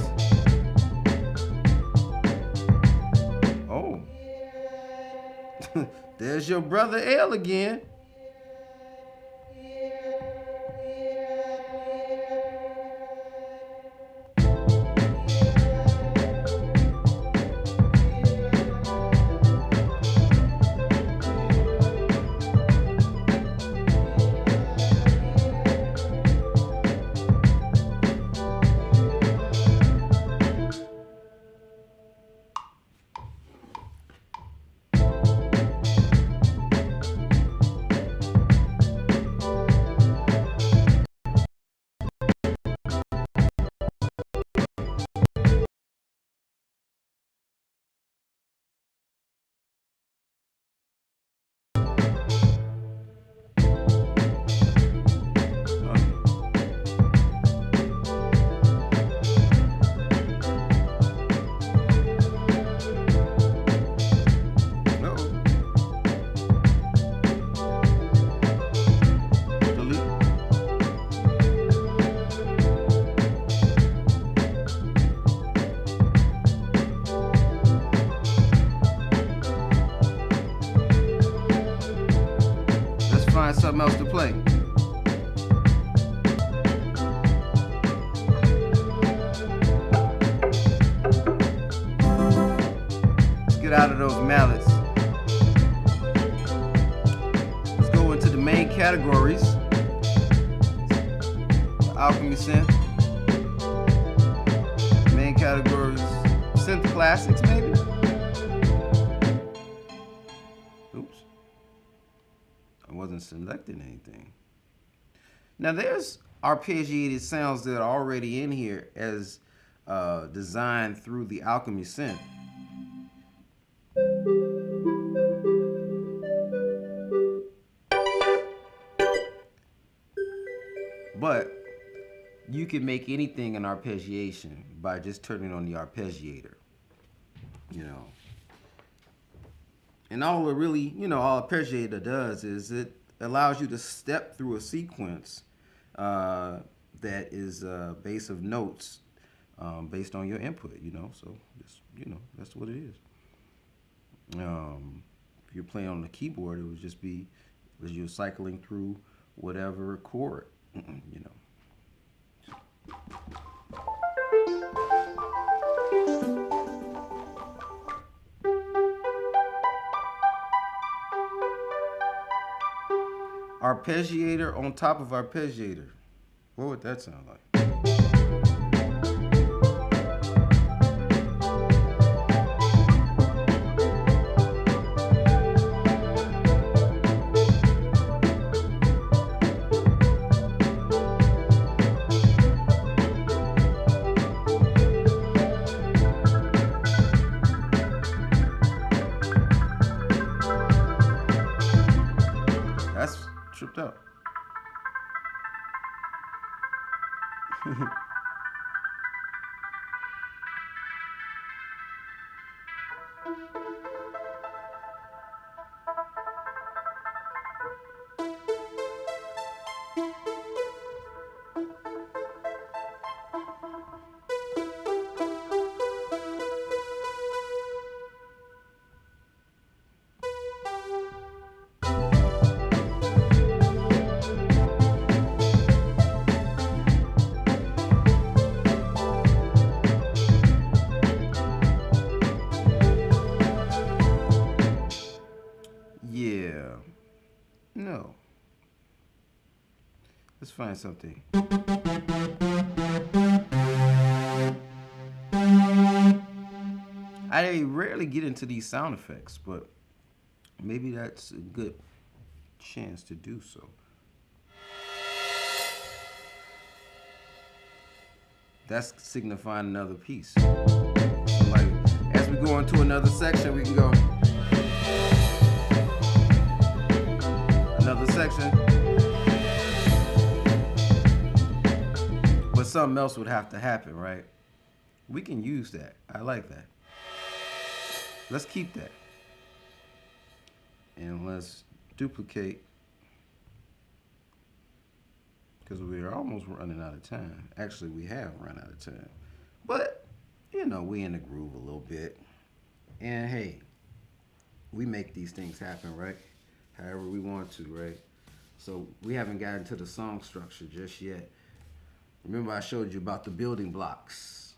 Oh. There's your brother L again. Find something else to play. Let's get out of those mallets. Let's go into the main categories. The Alchemy synth. Main categories, synth classics maybe. Oops. I wasn't selecting anything. Now there's arpeggiated sounds that are already in here as designed through the Alchemy synth. But you can make anything an arpeggiation by just turning on the arpeggiator, you know. And all it really, all arpeggiator does is it allows you to step through a sequence that is a base of notes based on your input, So, just, that's what it is. If you're playing on the keyboard, it would just be as you're cycling through whatever chord, Arpeggiator on top of arpeggiator. What would that sound like? That's tripped up. Yeah. No. Let's find something. I rarely get into these sound effects, but maybe that's a good chance to do so. That's signifying another piece. So like, as we go into another section, we can go another section. But something else would have to happen, right? We can use that. I like that. Let's keep that. And let's duplicate, because we're almost running out of time. Actually, we have run out of time. But, you know, we in the groove a little bit. And hey, we make these things happen, right? However we want to, right? So we haven't gotten to the song structure just yet. Remember I showed you about the building blocks.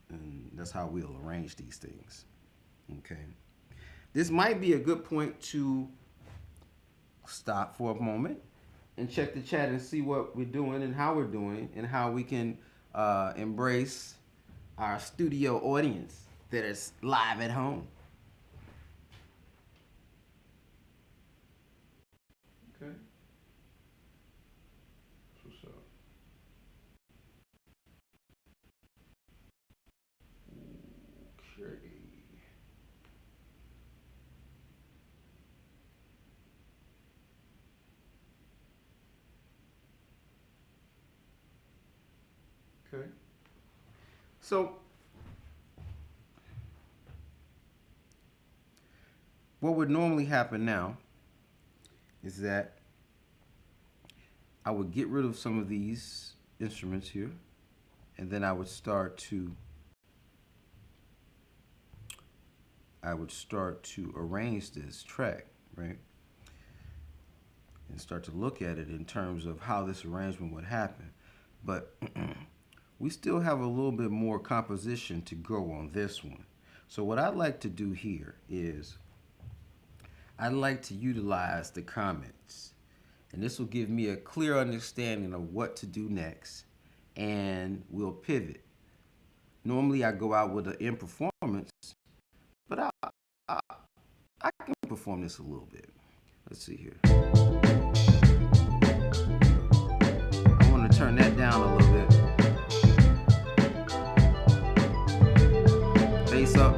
And that's how we'll arrange these things. Okay. This might be a good point to stop for a moment and check the chat and see what we're doing and how we're doing and how we can embrace our studio audience that is live at home. Okay. What's up? Okay. Okay. So what would normally happen now is that I would get rid of some of these instruments here, and then I would start to arrange this track, right? And start to look at it in terms of how this arrangement would happen. But we still have a little bit more composition to go on this one. So what I'd like to do here is I'd like to utilize the comments. And this will give me a clear understanding of what to do next. And we'll pivot. Normally I go out with an in performance, but I can perform this a little bit. Let's see here. I want to turn that down a little bit. Bass up.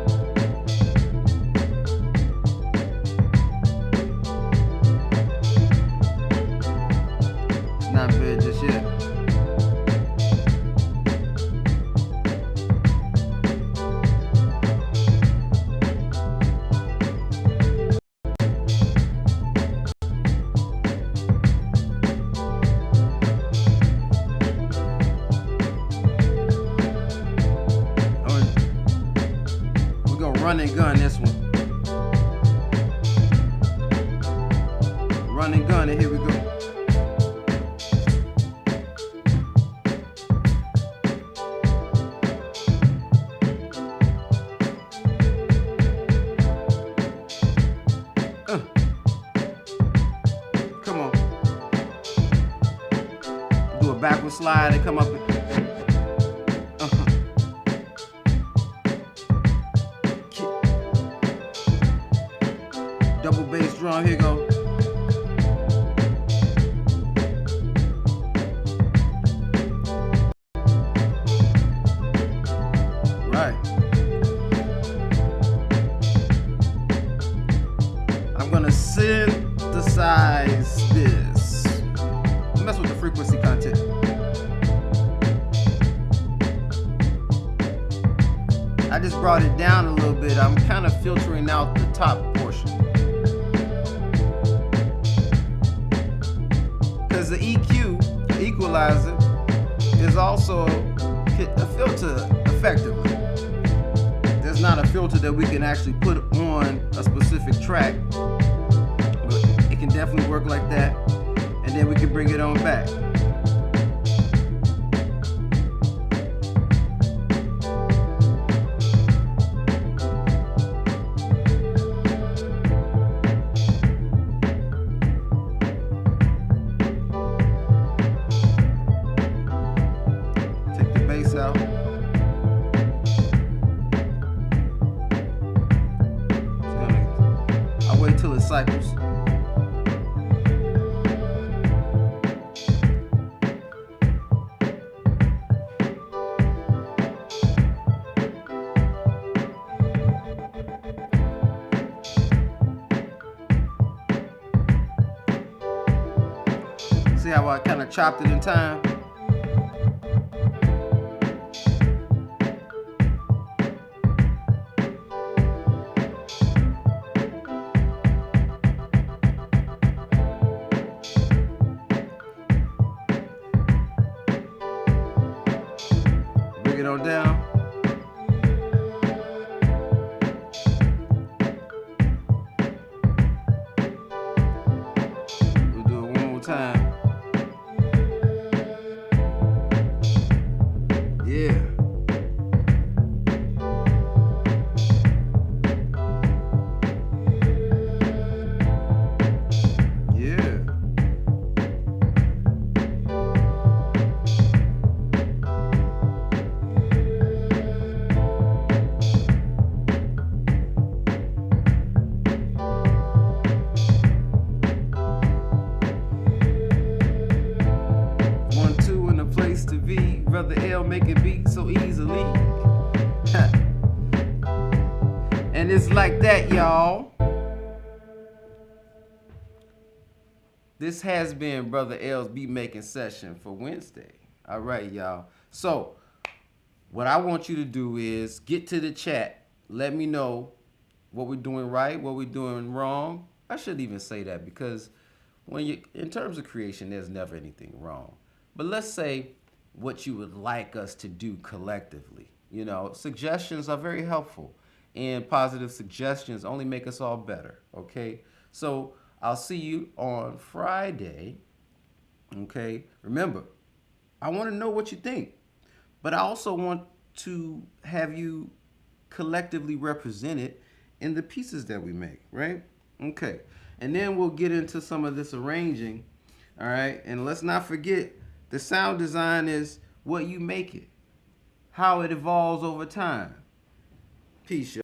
It's not bad just yet. Run and gun this one. Run and gun, and here we go. Come on. Do a backward slide and come up. Double bass drum, here you go. Right. I'm gonna synthesize this. Mess with the frequency content. I just brought it down a little bit. I'm kind of filtering out the top portion. Because the EQ, the equalizer, is also a filter effectively. There's not a filter that we can actually put on a specific track, but it can definitely work like that, and then we can bring it on back. Out. I'll wait till it cycles. See how I kind of chopped it in time? Break it on down. We'll do it one more time. Yeah. Yeah. One, two, in a place to be. Brother L make it beat so easily. And it's like that, y'all. This has been Brother L's beat making session for Wednesday. All right, y'all. So, what I want you to do is get to the chat. Let me know what we're doing right, what we're doing wrong. I shouldn't even say that because when you, in terms of creation, there's never anything wrong. But let's say what you would like us to do collectively. You know, suggestions are very helpful, and positive suggestions only make us all better. Okay, so I'll see you on Friday. Okay, remember, I want to know what you think, but I also want to have you collectively represented in the pieces that we make, right? Okay, and then we'll get into some of this arranging. All right, and let's not forget the sound design is what you make it, how it evolves over time. Peace, y'all.